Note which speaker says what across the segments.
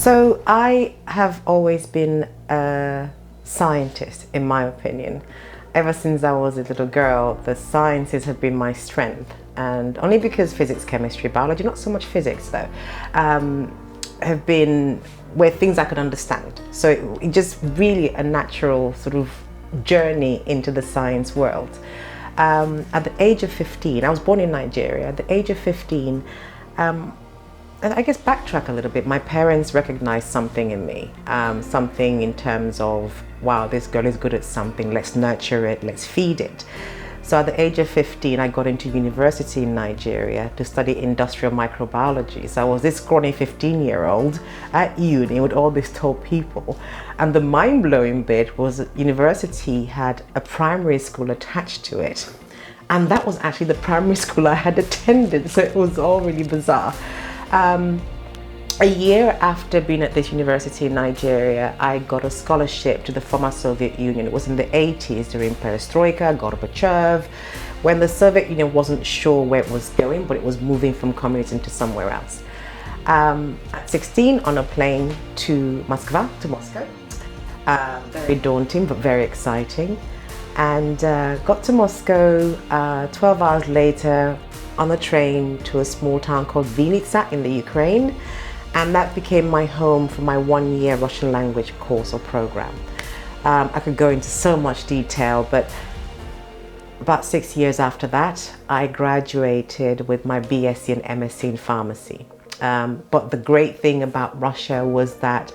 Speaker 1: So I have always been a scientist, in my opinion. Ever since I was a little girl, the sciences have been my strength, and only because physics, chemistry, biology, not so much physics though, have been where things I could understand. So it just really a natural sort of journey into the science world. At the age of 15, I was born in Nigeria. At the age of 15, and I guess backtrack a little bit, my parents recognized something in me, something in terms of, wow, this girl is good at something, let's nurture it, let's feed it. So at the age of 15, I got into university in Nigeria to study industrial microbiology. So I was this scrawny 15-year-old at uni with all these tall people. And the mind-blowing bit was that university had a primary school attached to it. And that was actually the primary school I had attended, so it was all really bizarre. A year after being at this university in Nigeria, I got a scholarship to the former Soviet Union. It was in the 80s during Perestroika, Gorbachev, when the Soviet Union wasn't sure where it was going, but it was moving from communism to somewhere else. At 16, on a plane to Moscow. Very daunting, but very exciting. And got to Moscow 12 hours later on a train to a small town called Vinnytsia in the Ukraine. And that became my home for my one-year Russian language course or program. I could go into so much detail, but about 6 years after that, I graduated with my BSc and MSc in pharmacy. But the great thing about Russia was that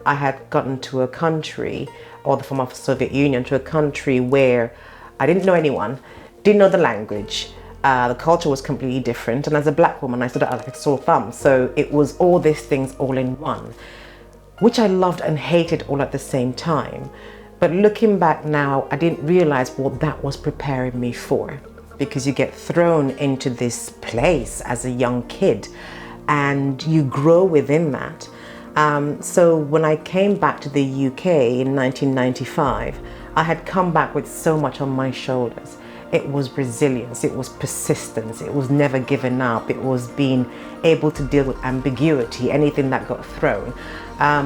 Speaker 1: I had gotten to a country, or the former Soviet Union, to a country where I didn't know anyone, didn't know the language. The culture was completely different, and as a black woman I stood out like a sore thumb, so it was all these things all in one, which I loved and hated all at the same time. But looking back now, I didn't realize what that was preparing me for, because you get thrown into this place as a young kid and you grow within that. So when I came back to the UK in 1995, I had come back with so much on my shoulders. It was resilience, it was persistence, it was never giving up, it was being able to deal with ambiguity, anything that got thrown.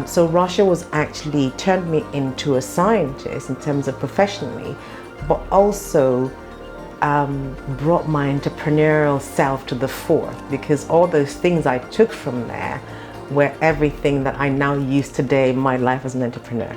Speaker 1: So Russia was actually turned me into a scientist in terms of professionally, but also brought my entrepreneurial self to the fore, because all those things I took from there were everything that I now use today in my life as an entrepreneur.